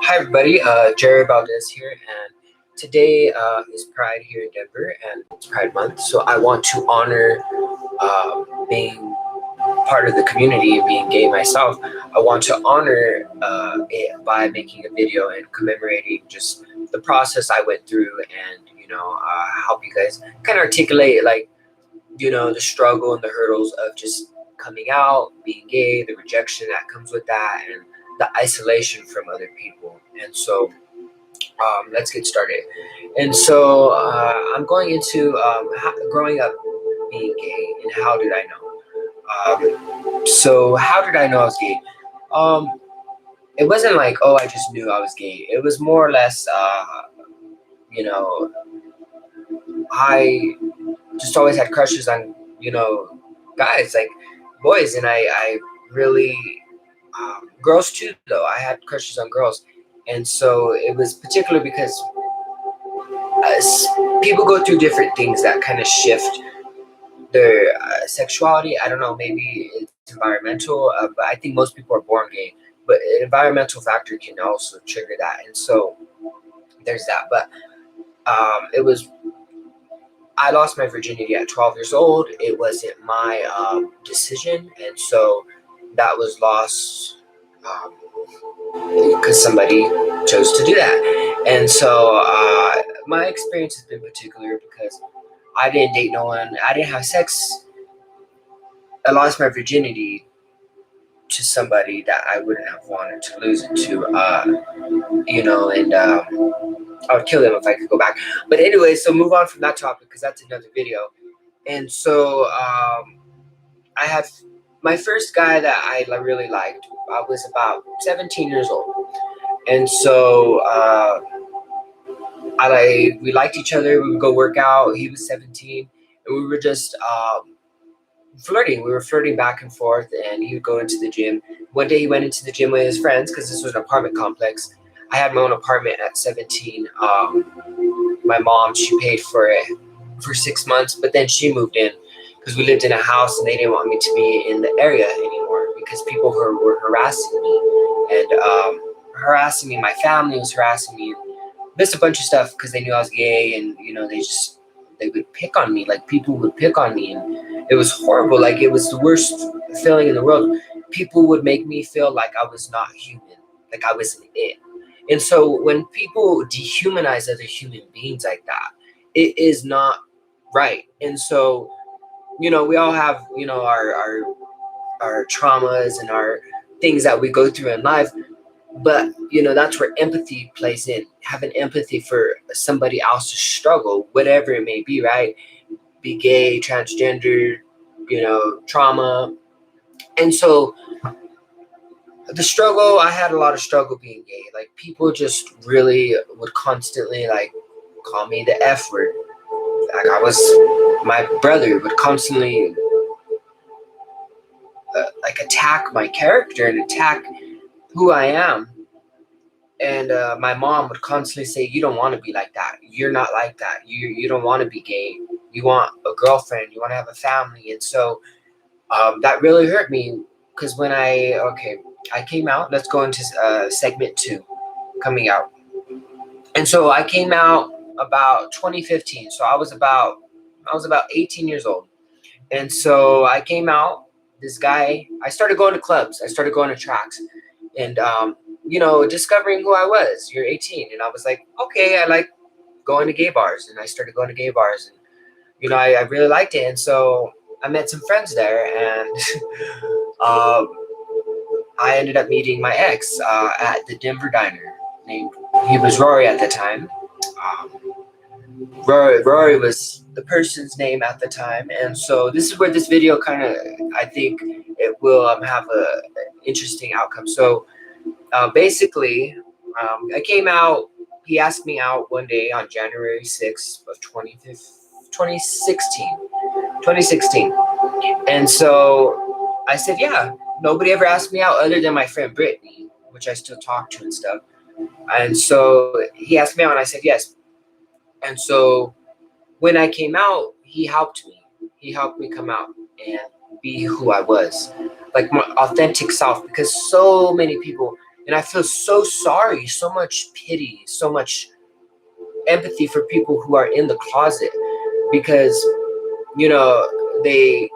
Hi everybody, Jerry Valdez here, and today is Pride here in Denver, and it's Pride Month. So I want to honor being part of the community and being gay myself. I want to honor it by making a video and commemorating just the process I went through, and help you guys kind of articulate the struggle and the hurdles of just coming out, being gay, the rejection that comes with that, and the isolation from other people. And so let's get started. And so I'm going into growing up being gay and how did I know? So how did I know I was gay? Um, it wasn't like, oh, I just knew I was gay. It was more or less, you know, I just always had crushes on, guys, like boys. And I really, girls too, though. I had crushes on girls. And so it was particular because people go through different things that kind of shift their sexuality. I don't know, maybe it's environmental, but I think most people are born gay. But an environmental factor can also trigger that. And so there's that. But it was, I lost my virginity at 12 years old. It wasn't my decision. And so that was lost because somebody chose to do that. And so my experience has been particular because I didn't date no one. I didn't have sex. I lost my virginity to somebody that I wouldn't have wanted to lose it to, and I would kill them if I could go back. But anyway, so move on from that topic because that's another video. And so I had my first guy that I really liked. I was about 17 years old. And so we liked each other. We would go work out. He was 17, and we were just flirting. We were flirting back and forth, and he would go into the gym. One day he went into the gym with his friends because this was an apartment complex. I had my own apartment at 17. My mom, she paid for it for 6 months, but then she moved in because we lived in a house and they didn't want me to be in the area anymore because people were harassing me and harassing me. My family was harassing me. Just a bunch of stuff because they knew I was gay, and they would pick on me. Like, people would pick on me, and it was horrible. Like, it was the worst feeling in the world. People would make me feel like I was not human, like I wasn't it. And so when people dehumanize other human beings like that, it is not right. And so we all have our traumas and our things that we go through in life. But that's where empathy plays in. Having empathy for somebody else's struggle, whatever it may be, right? Be gay, transgender, trauma. And so the struggle, I had a lot of struggle being gay. Like, people just really would constantly call me the F word. My brother would constantly attack my character and attack who I am. And my mom would constantly say, you don't want to be like that. You're not like that. You don't want to be gay. You want a girlfriend. You want to have a family. And so that really hurt me because when I came out. Let's go into segment 2, coming out. And so I came out about 2015. So I was about 18 years old. And so I came out. This guy, I started going to clubs. I started going to tracks. And discovering who I was. You're 18, and I was like, okay, I like going to gay bars, and I started going to gay bars, and I really liked it, and so I met some friends there, and I ended up meeting my ex at the Denver Diner. He was Rory at the time. Rory was the person's name at the time, and so this is where this video kind of, I think it will have a interesting outcome. So basically, I came out. He asked me out one day on January 6th of 2016. And so I said, yeah. Nobody ever asked me out other than my friend Brittany, which I still talk to and stuff. And so he asked me out, and I said yes. And so when I came out, he helped me. He helped me come out and be who I was, like my authentic self, because so many people And I feel so sorry, so much pity, so much empathy for people who are in the closet, because they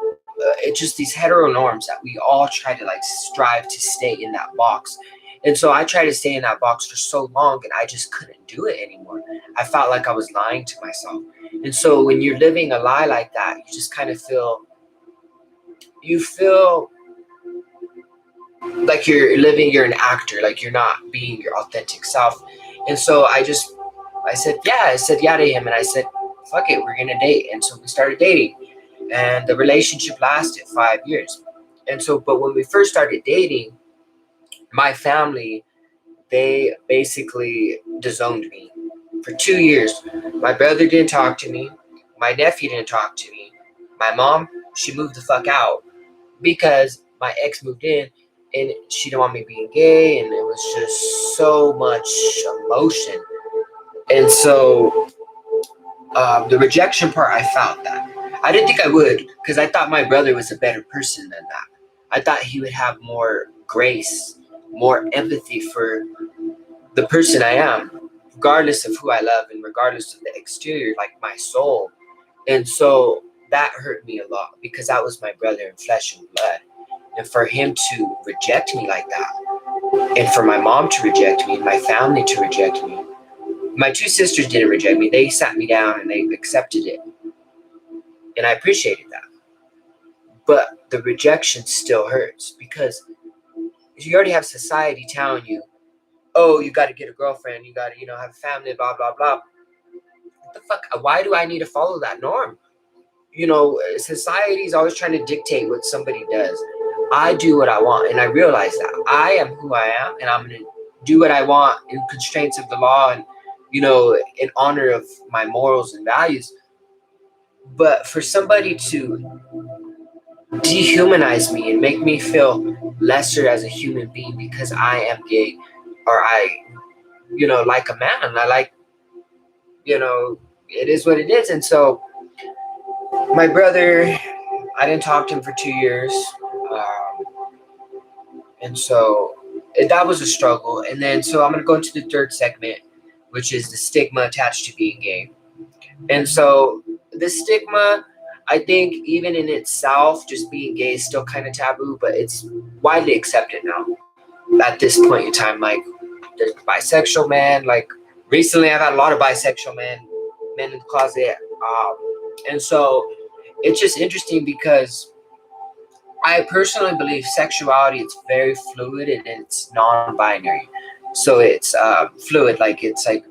it's just these hetero norms that we all try to like strive to stay in that box. And so I tried to stay in that box for so long, and I just couldn't do it anymore. I felt like I was lying to myself. And so when you're living a lie like that, you just kind of feel like you're an actor, like you're not being your authentic self. And so I said yeah to him, and I said, fuck it, we're gonna date. And so we started dating, and the relationship lasted 5 years. And so, but when we first started dating, my family, they basically disowned me for 2 years. My brother didn't talk to me, my nephew didn't talk to me, my mom, she moved the fuck out because my ex moved in, and she didn't want me being gay, and it was just so much emotion. And so the rejection part, I felt that. I didn't think I would, because I thought my brother was a better person than that. I thought he would have more grace, more empathy for the person I am, regardless of who I love and regardless of the exterior, like my soul. And so that hurt me a lot, because that was my brother in flesh and blood. And for him to reject me like that, and for my mom to reject me, and my family to reject me. My two sisters didn't reject me. They sat me down and they accepted it. And I appreciated that. But the rejection still hurts, because you already have society telling you, oh, you got to get a girlfriend, you got to, have a family, blah, blah, blah. What the fuck? Why do I need to follow that norm? Society is always trying to dictate what somebody does. I do what I want, and I realize that I am who I am, and I'm going to do what I want in constraints of the law, and in honor of my morals and values. But for somebody to dehumanize me and make me feel lesser as a human being because I am gay, or I, like a man, I like, it is what it is. And so my brother, I didn't talk to him for 2 years. And so that was a struggle. And then, so I'm going to go into the third segment, which is the stigma attached to being gay. And so the stigma, I think even in itself, just being gay is still kind of taboo, but it's widely accepted now at this point in time. Like, there's bisexual men. Like, recently I've had a lot of bisexual men in the closet. And so it's just interesting, because I personally believe sexuality is very fluid, and it's non-binary. So it's fluid, like it's like,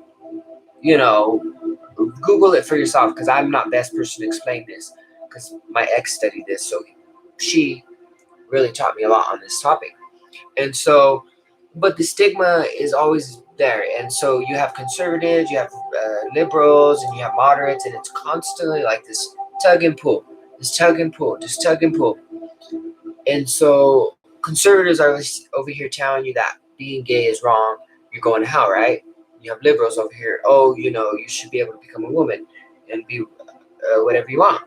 Google it for yourself, because I'm not the best person to explain this, because my ex studied this, so she really taught me a lot on this topic. And so, but the stigma is always there. And so you have conservatives, you have liberals, and you have moderates, and it's constantly like this tug and pull, this tug and pull, this tug and pull. And so conservatives are over here telling you that being gay is wrong, you're going to hell, right? You have liberals over here, oh, you should be able to become a woman and be whatever you want.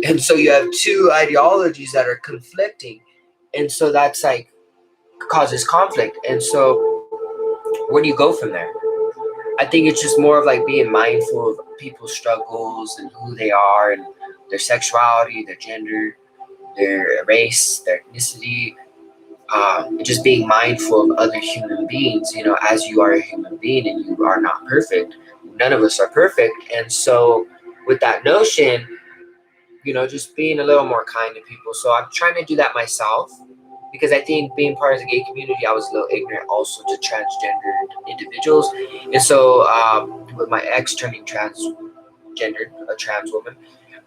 And so you have two ideologies that are conflicting. And so that's like causes conflict. And so where do you go from there? I think it's just more of like being mindful of people's struggles and who they are, and their sexuality, their gender, their race, their ethnicity, and just being mindful of other human beings, as you are a human being and you are not perfect. None of us are perfect. And so with that notion, just being a little more kind to people. So I'm trying to do that myself, because I think being part of the gay community, I was a little ignorant also to transgendered individuals. And so with my ex turning transgendered, a trans woman,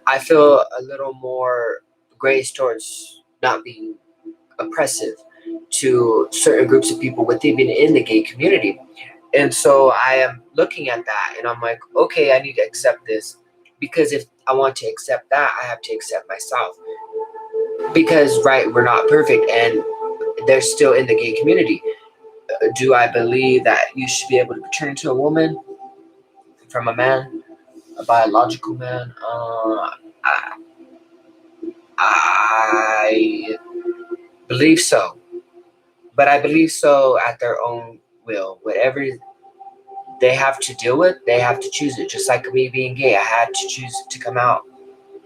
I feel a little more grace towards not being oppressive to certain groups of people within in the gay community. And so I am looking at that, and I'm like, okay, I need to accept this, because if I want to accept that, I have to accept myself. Because, right, we're not perfect, and they're still in the gay community. Do I believe that you should be able to turn into a woman from a man, a biological man? I believe so. but I believe so at their own will. Whatever they have to deal with, they have to choose it. Just like me being gay, I had to choose to come out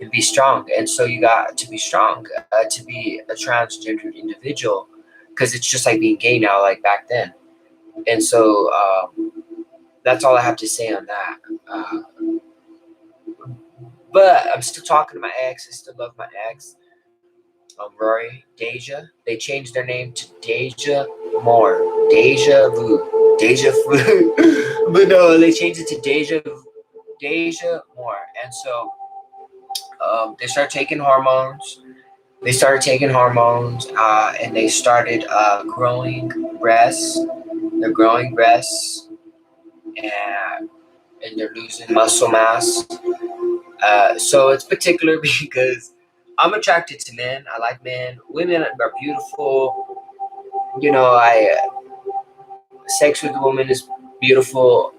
and be strong. And so you got to be strong to be a transgendered individual, because it's just like being gay now, like back then. And so that's all I have to say on that. But I'm still talking to my ex. I still love my ex. Rory, Deja. They changed their name to Deja Moore. Deja Vu. Deja Vu. But no, they changed it to Deja Moore. And so they started taking hormones. And they started growing breasts. They're growing breasts, and they're losing muscle mass. So it's particular because I'm attracted to men. I like men. Women are beautiful. Sex with a woman is beautiful,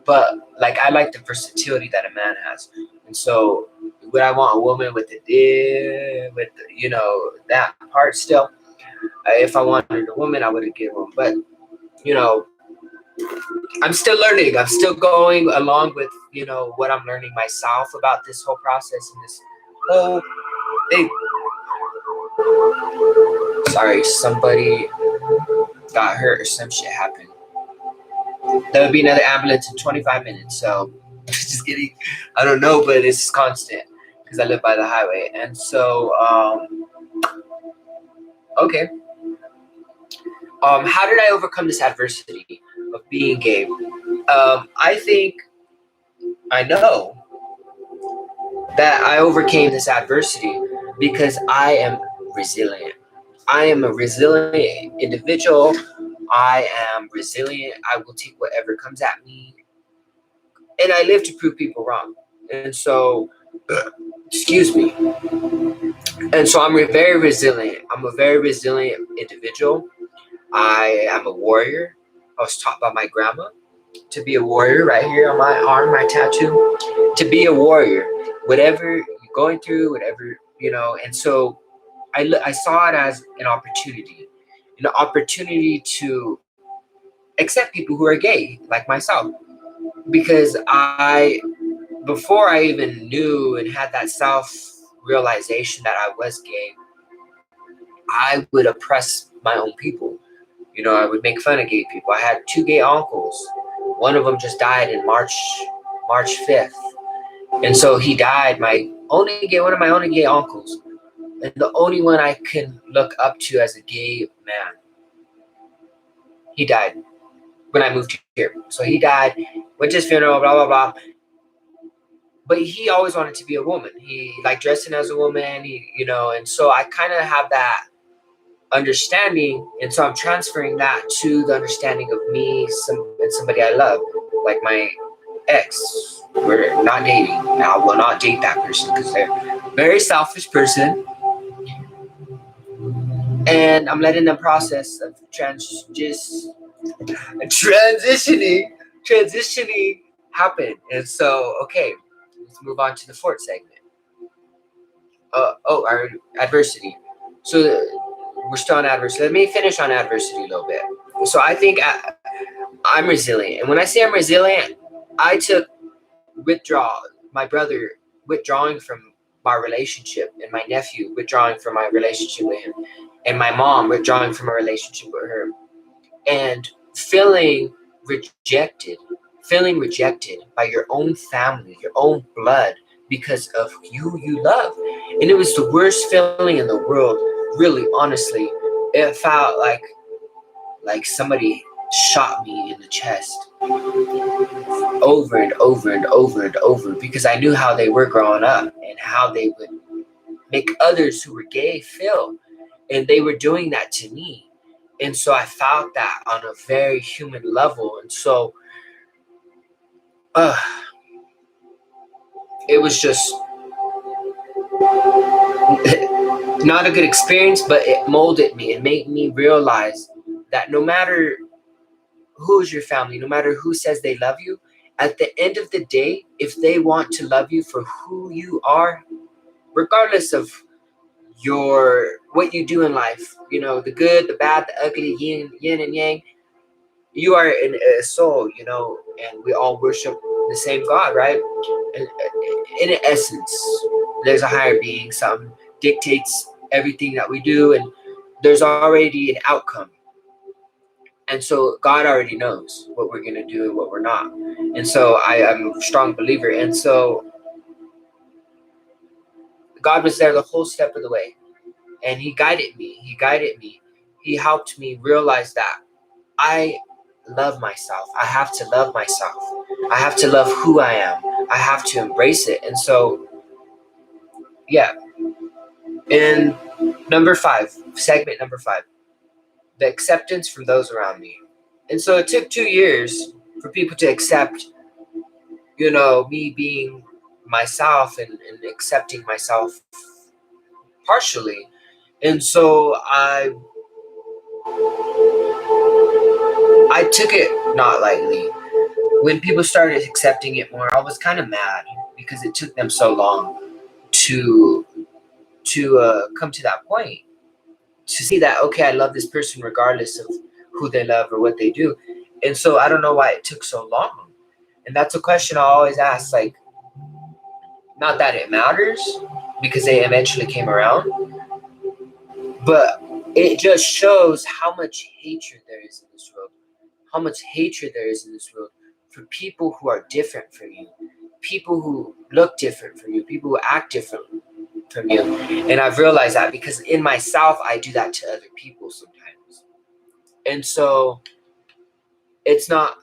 but like I like the versatility that a man has. And so, would I want a woman with that part still? If I wanted a woman, I would have given one. But you know, I'm still learning. I'm still going along with what I'm learning myself about this whole process and this whole thing. Sorry, somebody got hurt or some shit happened. There'll be another ambulance in 25 minutes. So, just kidding. I don't know, but it's constant because I live by the highway. And so, okay. How did I overcome this adversity of being gay? I think I know that I overcame this adversity because I am resilient. I am a resilient individual. I am resilient. I will take whatever comes at me. And I live to prove people wrong. And so, excuse me. And so I'm very resilient. I'm a very resilient individual. I am a warrior. I was taught by my grandma to be a warrior right here on my arm, my tattoo. To be a warrior. Whatever you're going through, whatever, and so I saw it as an opportunity to accept people who are gay, like myself. Because before I even knew and had that self-realization that I was gay, I would oppress my own people. I would make fun of gay people. I had 2 gay uncles. One of them just died in March 5th. And so he died, one of my only gay uncles. And the only one I can look up to as a gay man. He died when I moved here. So he died, went to his funeral, blah, blah, blah. But he always wanted to be a woman. He liked dressing as a woman, and so I kind of have that understanding. And so I'm transferring that to the understanding of me and somebody I love, like my ex. We're not dating. I will not date that person because they're a very selfish person. And I'm letting the process of transitioning happen. And so, okay, let's move on to the 4th segment. Our adversity. So we're still on adversity. Let me finish on adversity a little bit. So I think I'm resilient. And when I say I'm resilient, I took my brother withdrawing from our relationship, and my nephew withdrawing from my relationship with him, and my mom withdrawing from a relationship with her, and feeling rejected by your own family, your own blood, because of who you love. And it was the worst feeling in the world, really, honestly. It felt like somebody shot me in the chest over and over and over and over, because I knew how they were growing up and how they would make others who were gay feel. And they were doing that to me. And so I felt that on a very human level. And so it was just not a good experience, but it molded me. It made me realize that no matter who's your family, no matter who says they love you, at the end of the day, if they want to love you for who you are, regardless of what you do in life, you know, the good, the bad, the ugly, yin and yang. You are a soul, you know, and we all worship the same God, right? And in essence, there's a higher being, something dictates everything that we do, and there's already an outcome. And so God already knows what we're gonna do and what we're not. And so I am a strong believer. And so God was there the whole step of the way. And He guided me. He guided me. He helped me realize that I love myself. I have to love myself. I have to love who I am. I have to embrace it. And so, yeah. And segment number 5, the acceptance from those around me. And so it took 2 years for people to accept, you know, me being myself and accepting myself partially. And so I took it not lightly. When people started accepting it more, I was kind of mad because it took them so long to come to that point, to see that, okay, I love this person regardless of who they love or what they do. And so I don't know why it took so long. And that's a question I always ask, like, not that it matters because they eventually came around, but it just shows how much hatred there is in this world, how much hatred there is in this world for people who are different from you, people who look different from you, people who act different from you. And I've realized that because in myself, I do that to other people sometimes. And so it's not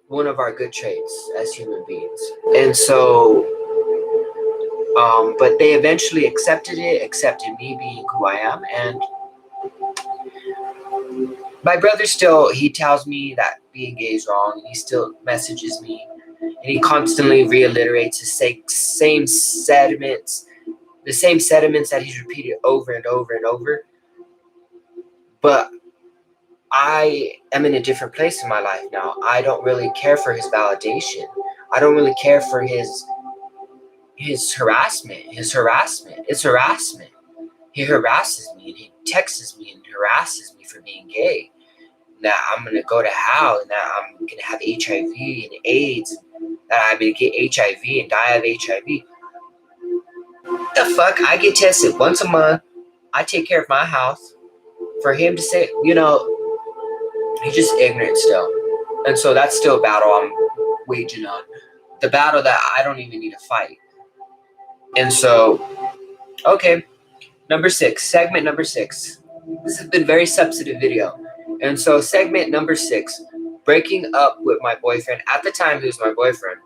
one of our good traits as human beings. And so, but they eventually accepted me being who I am. And my brother still, he tells me that being gay is wrong, and he still messages me, and he constantly reiterates the same sentiments, that he's repeated over and over and over. But I am in a different place in my life now. I don't really care for his validation. I don't really care for his harassment. It's harassment. He harasses me and he texts me and harasses me for being gay. That I'm gonna go to hell and that I'm gonna have HIV and AIDS. That I'm gonna get HIV and die of HIV. The fuck? I get tested once a month. I take care of my house. For him to say, you know, he's just ignorant still. And so that's still a battle I'm waging on. The battle that I don't even need to fight. And so, okay, segment number 6. This has been a very substantive video. And so segment number 6, breaking up with my boyfriend. At the time, he was my boyfriend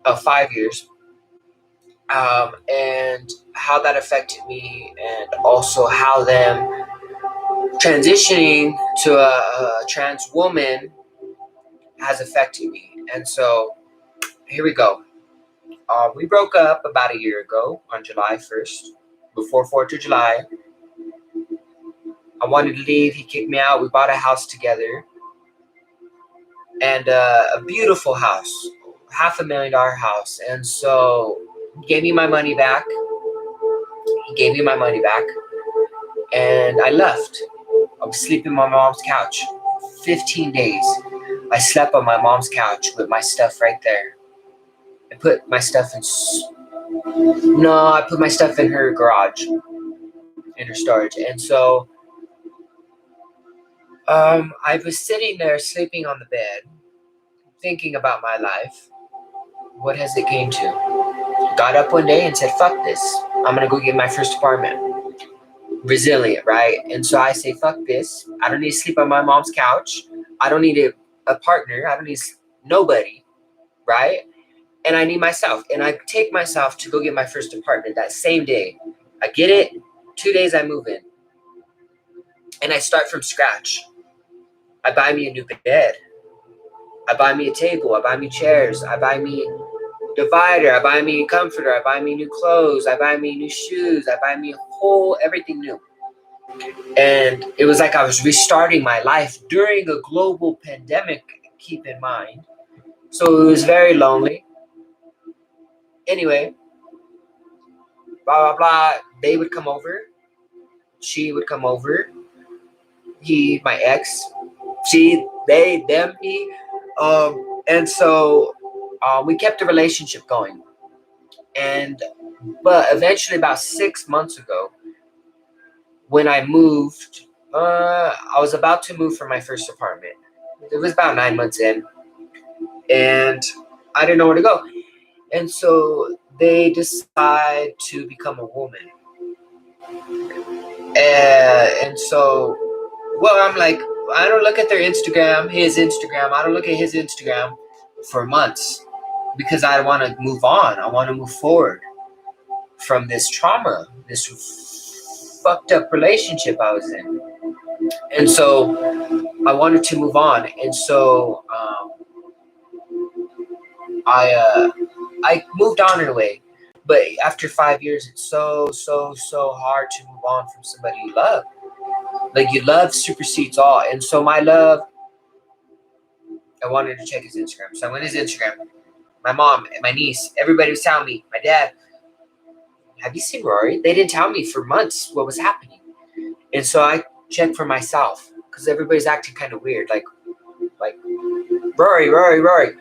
of 5 years. And how that affected me, and also how them transitioning to a trans woman has affected me. And so here we go. We broke up about a year ago on July 1st, before 4th of July. I wanted to leave. He kicked me out. We bought a house together, and a beautiful house, $500,000 house. And so he gave me my money back. And I left. I was sleeping on my mom's couch. 15 days. I slept on my mom's couch with my stuff right there. I put my stuff in her garage, in her storage. And so I was sitting there sleeping on the bed, thinking about my life. What has it came to? Got up one day and said, fuck this. I'm gonna go get my first apartment. Resilient, right? And so I say, fuck this. I don't need to sleep on my mom's couch. I don't need a partner. I don't need nobody, right? And I need myself. And I take myself to go get my first apartment that same day. I get it. 2 days I move in. And I start from scratch. I buy me a new bed. I buy me a table. I buy me chairs. I buy me divider. I buy me a comforter. I buy me new clothes. I buy me new shoes. I buy me everything new. And it was like I was restarting my life during a global pandemic, keep in mind. So it was very lonely. Anyway, blah, blah, blah. they would come over. She would come over. He, my ex, she, they, them, he, and so we kept the relationship going. And but eventually, about 6 months ago, when I moved, I was about to move from my first apartment. It was about 9 months in, and I didn't know where to go. And so they decide to become a woman. And so, well, I'm like, I don't look at their Instagram, his Instagram. I don't look at his Instagram for months because I want to move on. I want to move forward from this trauma, this fucked up relationship I was in. And so I wanted to move on. And so I moved on in a way. But after 5 years, it's so hard to move on from somebody you love. Like, you love supersedes all. And so my love, I wanted to check his Instagram. So I went to his Instagram. My mom and my niece, everybody was telling me, my dad, have you seen Rory? They didn't tell me for months what was happening. And so I checked for myself because everybody's acting kind of weird. Like Rory.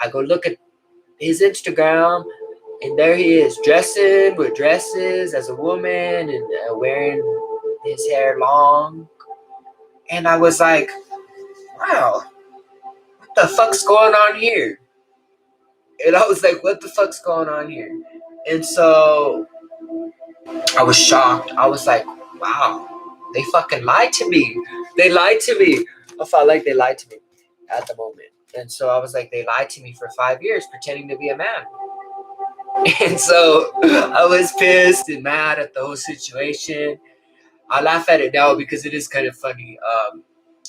I go look at his Instagram, and there he is, dressing with dresses as a woman and wearing his hair long. And I was like, wow, what the fuck's going on here? And I was like, what the fuck's going on here? And so I was shocked. I was like, wow, they fucking lied to me. They lied to me. I felt like they lied to me at the moment. And so I was like, they lied to me for 5 years pretending to be a man. And so I was pissed and mad at the whole situation. I laugh at it now because it is kind of funny.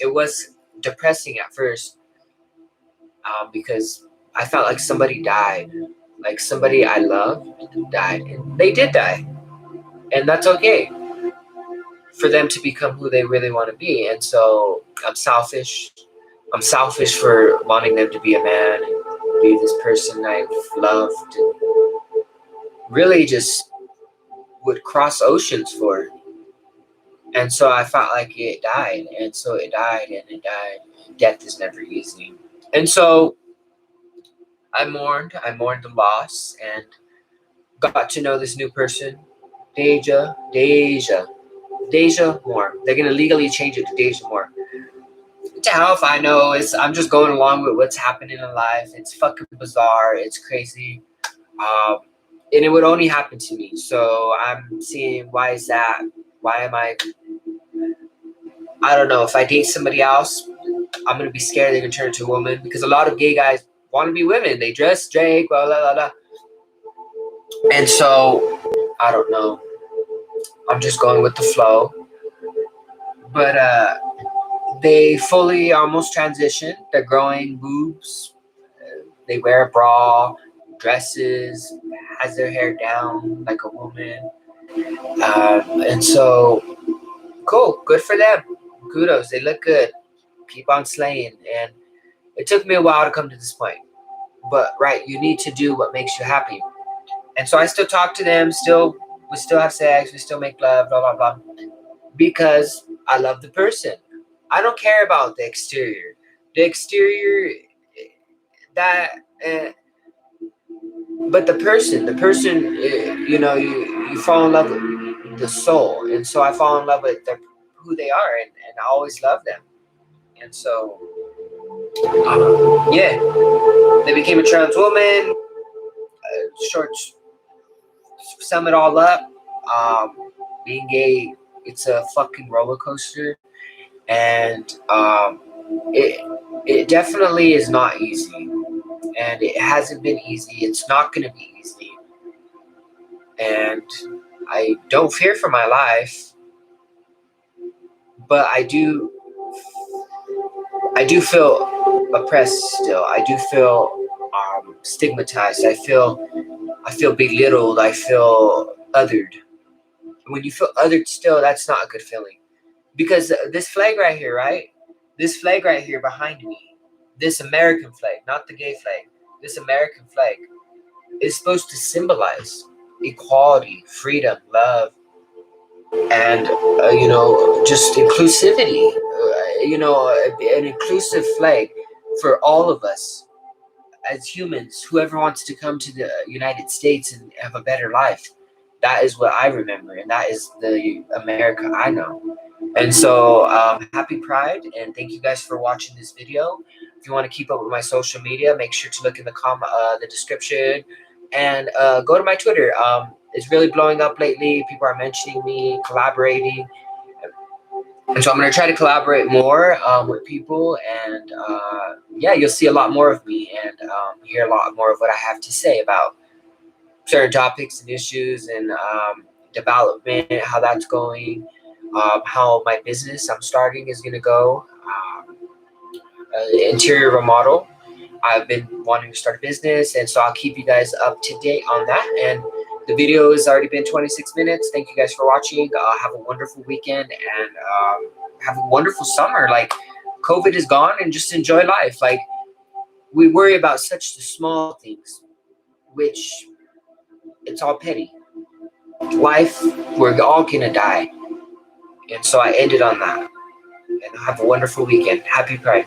It was depressing at first because I felt like somebody died. Like somebody I loved died. And they did die. And that's okay for them to become who they really want to be. And so I'm selfish. I'm selfish for wanting them to be a man and be this person I've loved and really just would cross oceans for. And so I felt like it died. And so it died and it died. Death is never easy. And so I mourned the loss and got to know this new person, Deja Moore. They're gonna legally change it to Deja Moore. To hell if I know. I'm just going along with what's happening in life. It's fucking bizarre. It's crazy. And it would only happen to me. So I'm seeing, why is that? Why am I don't know. If I date somebody else, I'm gonna be scared they're gonna turn into a woman because a lot of gay guys want to be women. They dress Drake, blah blah blah blah. And so I don't know. I'm just going with the flow. But they fully almost transitioned. They're growing boobs. They wear a bra, dresses, has their hair down like a woman. And so, cool. Good for them. Kudos. They look good. Keep on slaying. And it took me a while to come to this point. But, right, you need to do what makes you happy. And so I still talk to them. We still have sex. We still make love, blah, blah, blah. Because I love the person. I don't care about the exterior. The exterior, but the person, you fall in love with the soul. And so I fall in love with who they are, and I always love them. And so, yeah, they became a trans woman. Short, sum it all up. Being gay, it's a fucking roller coaster. And it definitely is not easy, and it hasn't been easy. It's not going to be easy, and I don't fear for my life, but I do feel oppressed still. I do feel stigmatized. I feel belittled. I feel othered. When you feel othered still, that's not a good feeling. Because this flag right here, right? This flag right here behind me, this American flag, not the gay flag, this American flag is supposed to symbolize equality, freedom, love, and just inclusivity. An inclusive flag for all of us as humans. Whoever wants to come to the United States and have a better life, that is what I remember, and that is the America I know. And so, happy Pride, and thank you guys for watching this video. If you want to keep up with my social media, make sure to look in the description, and go to my Twitter. It's really blowing up lately. People are mentioning me, collaborating, and so I'm gonna try to collaborate more with people, and yeah, you'll see a lot more of me, and hear a lot more of what I have to say about certain topics and issues, and development, how that's going, how my business I'm starting is gonna go. Interior remodel. I've been wanting to start a business, and so I'll keep you guys up to date on that. And the video has already been 26 minutes. Thank you guys for watching. Have a wonderful weekend, and have a wonderful summer. Like, COVID is gone, and just enjoy life. Like, we worry about such the small things, which it's all petty. Life, we're all gonna die. And so I ended on that. And have a wonderful weekend. Happy Pride.